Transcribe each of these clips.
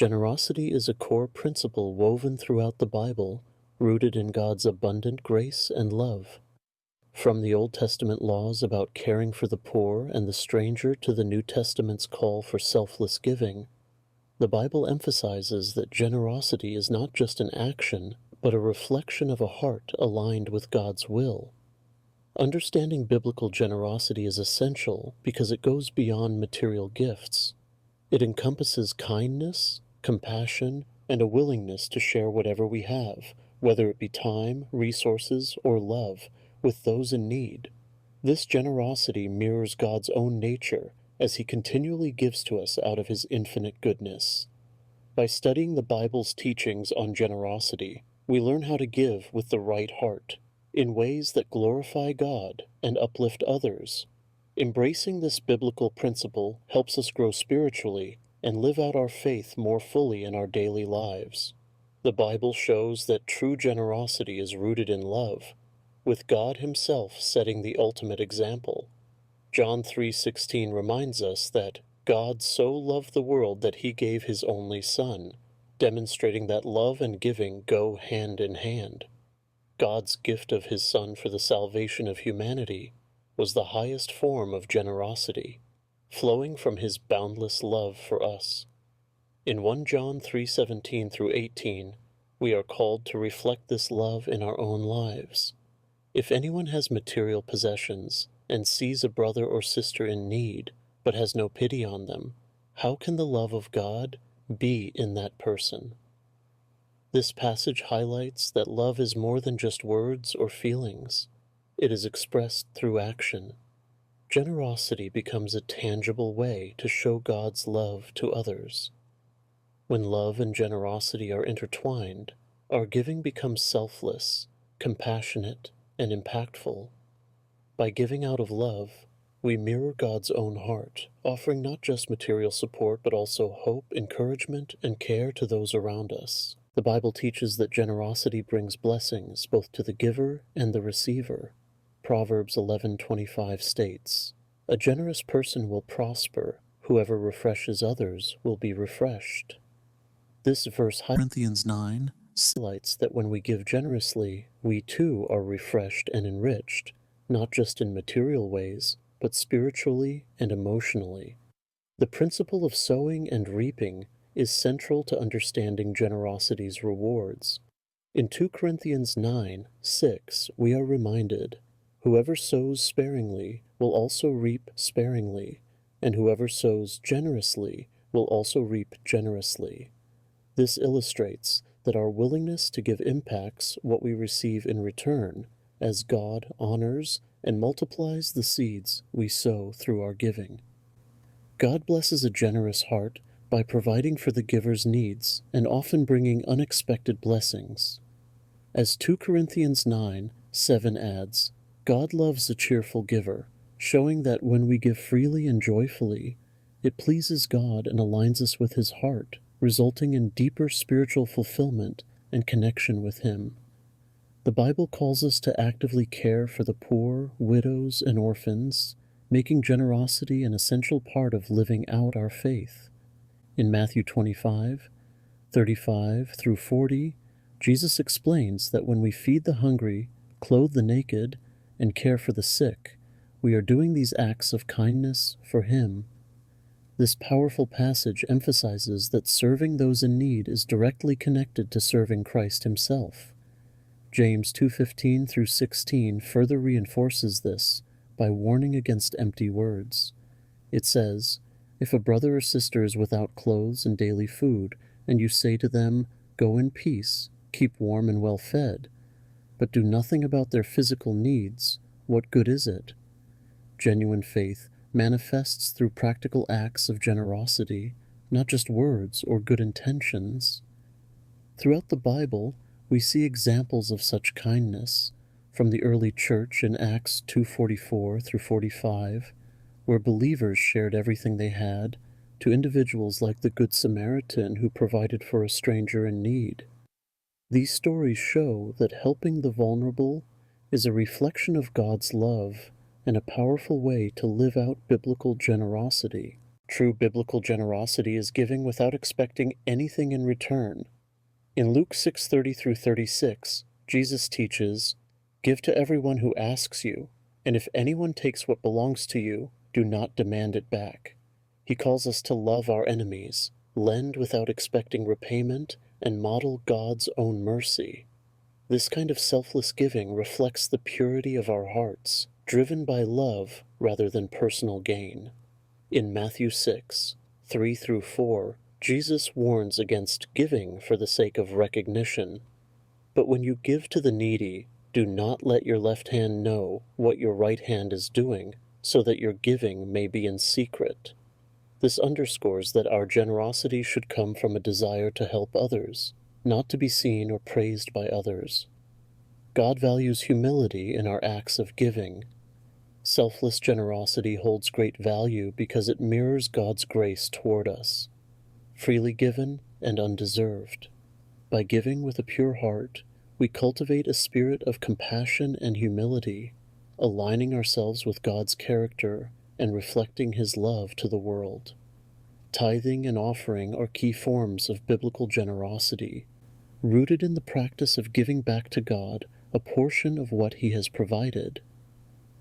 Generosity is a core principle woven throughout the Bible, rooted in God's abundant grace and love. From the Old Testament laws about caring for the poor and the stranger to the New Testament's call for selfless giving, the Bible emphasizes that generosity is not just an action, but a reflection of a heart aligned with God's will. Understanding biblical generosity is essential because it goes beyond material gifts. It encompasses kindness, compassion, and a willingness to share whatever we have, whether it be time, resources, or love, with those in need. This generosity mirrors God's own nature as He continually gives to us out of His infinite goodness. By studying the Bible's teachings on generosity, we learn how to give with the right heart, in ways that glorify God and uplift others. Embracing this biblical principle helps us grow spiritually and live out our faith more fully in our daily lives. The Bible shows that true generosity is rooted in love, with God Himself setting the ultimate example. John 3:16 reminds us that God so loved the world that He gave His only Son, demonstrating that love and giving go hand in hand. God's gift of His Son for the salvation of humanity was the highest form of generosity, flowing from His boundless love for us. In 1 John 3:17 through 18, we are called to reflect this love in our own lives. If anyone has material possessions and sees a brother or sister in need, but has no pity on them, how can the love of God be in that person? This passage highlights that love is more than just words or feelings. It is expressed through action. Generosity becomes a tangible way to show God's love to others. When love and generosity are intertwined, our giving becomes selfless, compassionate, and impactful. By giving out of love, we mirror God's own heart, offering not just material support but also hope, encouragement, and care to those around us. The Bible teaches that generosity brings blessings both to the giver and the receiver. Proverbs 11:25 states, "A generous person will prosper. Whoever refreshes others will be refreshed." This verse Corinthians 9 highlights that when we give generously, we too are refreshed and enriched, not just in material ways, but spiritually and emotionally. The principle of sowing and reaping is central to understanding generosity's rewards. In 2 Corinthians 9:6, we are reminded, "Whoever sows sparingly will also reap sparingly, and whoever sows generously will also reap generously." This illustrates that our willingness to give impacts what we receive in return, as God honors and multiplies the seeds we sow through our giving. God blesses a generous heart by providing for the giver's needs and often bringing unexpected blessings. As 2 Corinthians 9:7 adds, God loves a cheerful giver, showing that when we give freely and joyfully, it pleases God and aligns us with His heart, resulting in deeper spiritual fulfillment and connection with Him. The Bible calls us to actively care for the poor, widows, and orphans, making generosity an essential part of living out our faith. In Matthew 25:35 through 40, Jesus explains that when we feed the hungry, clothe the naked, and care for the sick, we are doing these acts of kindness for Him. This powerful passage emphasizes that serving those in need is directly connected to serving Christ Himself. James 2:15 through 16 further reinforces this by warning against empty words. It says, "If a brother or sister is without clothes and daily food, and you say to them, 'Go in peace, keep warm and well fed,' but do nothing about their physical needs, what good is it?" Genuine faith manifests through practical acts of generosity, not just words or good intentions. Throughout the Bible, we see examples of such kindness, from the early church in Acts 2:44 through 45, where believers shared everything they had, to individuals like the Good Samaritan who provided for a stranger in need. These stories show that helping the vulnerable is a reflection of God's love and a powerful way to live out biblical generosity. True biblical generosity is giving without expecting anything in return. In Luke 6:30 through 36, Jesus teaches, "Give to everyone who asks you, and if anyone takes what belongs to you, do not demand it back." He calls us to love our enemies, lend without expecting repayment, and model God's own mercy. This kind of selfless giving reflects the purity of our hearts, driven by love rather than personal gain. In Matthew 6:3 through 4, Jesus warns against giving for the sake of recognition. "But when you give to the needy, do not let your left hand know what your right hand is doing, so that your giving may be in secret." This underscores that our generosity should come from a desire to help others, not to be seen or praised by others. God values humility in our acts of giving. Selfless generosity holds great value because it mirrors God's grace toward us, freely given and undeserved. By giving with a pure heart, we cultivate a spirit of compassion and humility, aligning ourselves with God's character and reflecting His love to the world. Tithing and offering are key forms of biblical generosity, rooted in the practice of giving back to God a portion of what He has provided.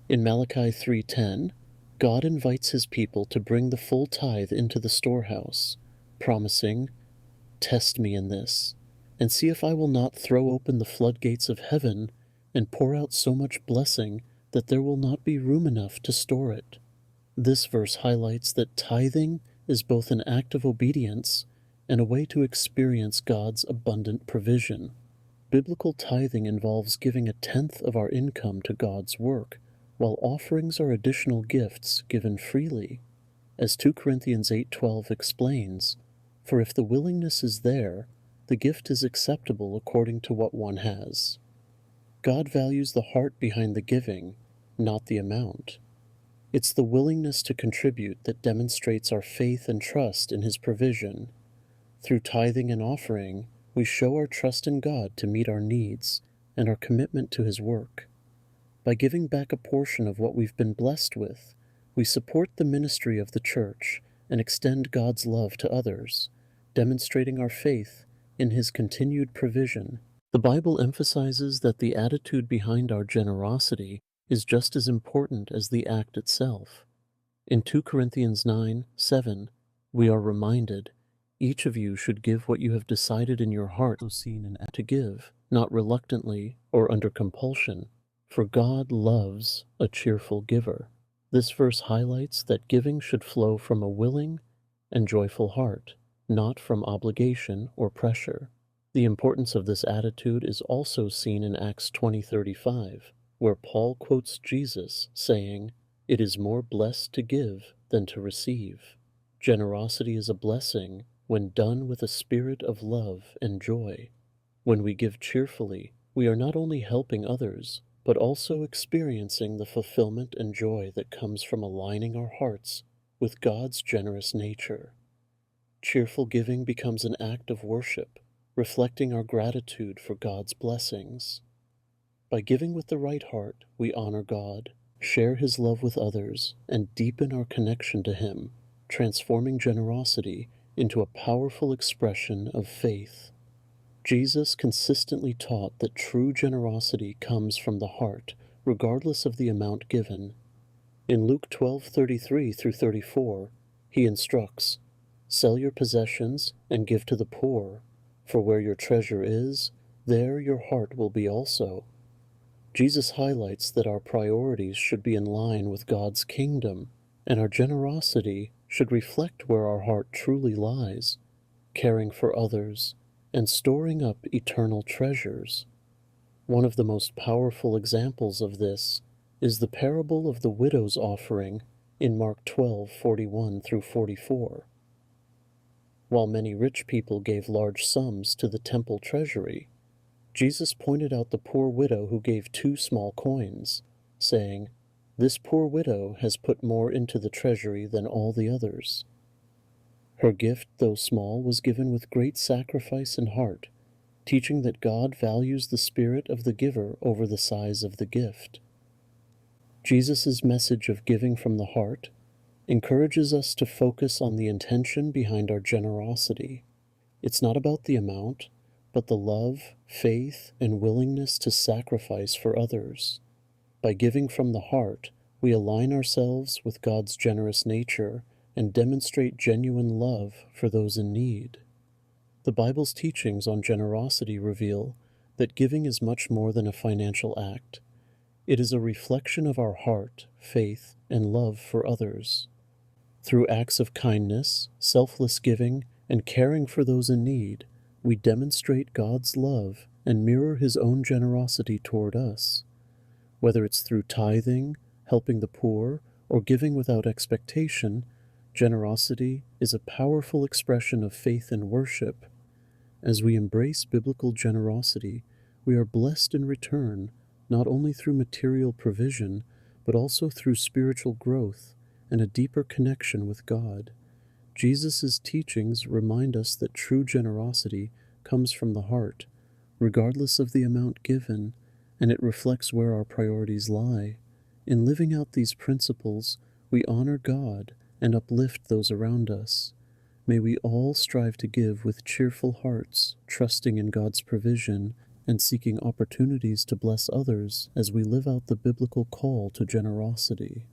In Malachi 3:10, God invites His people to bring the full tithe into the storehouse, promising, "Test me in this, and see if I will not throw open the floodgates of heaven and pour out so much blessing that there will not be room enough to store it." This verse highlights that tithing is both an act of obedience and a way to experience God's abundant provision. Biblical tithing involves giving a tenth of our income to God's work, while offerings are additional gifts given freely. As 2 Corinthians 8:12 explains, "For if the willingness is there, the gift is acceptable according to what one has." God values the heart behind the giving, not the amount. It's the willingness to contribute that demonstrates our faith and trust in His provision. Through tithing and offering, we show our trust in God to meet our needs and our commitment to His work. By giving back a portion of what we've been blessed with, we support the ministry of the church and extend God's love to others, demonstrating our faith in His continued provision. The Bible emphasizes that the attitude behind our generosity is just as important as the act itself. In 2 Corinthians 9:7, we are reminded, "Each of you should give what you have decided in your heart to give, not reluctantly or under compulsion, for God loves a cheerful giver." This verse highlights that giving should flow from a willing and joyful heart, not from obligation or pressure. The importance of this attitude is also seen in Acts 20:35, where Paul quotes Jesus saying, "It is more blessed to give than to receive." Generosity is a blessing when done with a spirit of love and joy. When we give cheerfully, we are not only helping others, but also experiencing the fulfillment and joy that comes from aligning our hearts with God's generous nature. Cheerful giving becomes an act of worship, reflecting our gratitude for God's blessings. By giving with the right heart, we honor God, share His love with others, and deepen our connection to Him, transforming generosity into a powerful expression of faith. Jesus consistently taught that true generosity comes from the heart, regardless of the amount given. In Luke 12:33 through 34, He instructs, "Sell your possessions and give to the poor, for where your treasure is, there your heart will be also." Jesus highlights that our priorities should be in line with God's kingdom, and our generosity should reflect where our heart truly lies, caring for others and storing up eternal treasures. One of the most powerful examples of this is the parable of the widow's offering in Mark 12:41 through 44. While many rich people gave large sums to the temple treasury, Jesus pointed out the poor widow who gave 2 small coins, saying, "This poor widow has put more into the treasury than all the others." Her gift, though small, was given with great sacrifice and heart, teaching that God values the spirit of the giver over the size of the gift. Jesus' message of giving from the heart encourages us to focus on the intention behind our generosity. It's not about the amount, but the love, faith, and willingness to sacrifice for others. By giving from the heart, we align ourselves with God's generous nature and demonstrate genuine love for those in need. The Bible's teachings on generosity reveal that giving is much more than a financial act. It is a reflection of our heart, faith, and love for others. Through acts of kindness, selfless giving, and caring for those in need, we demonstrate God's love and mirror His own generosity toward us. Whether it's through tithing, helping the poor, or giving without expectation, generosity is a powerful expression of faith and worship. As we embrace biblical generosity, we are blessed in return, not only through material provision, but also through spiritual growth and a deeper connection with God. Jesus' teachings remind us that true generosity comes from the heart, regardless of the amount given, and it reflects where our priorities lie. In living out these principles, we honor God and uplift those around us. May we all strive to give with cheerful hearts, trusting in God's provision and seeking opportunities to bless others as we live out the biblical call to generosity.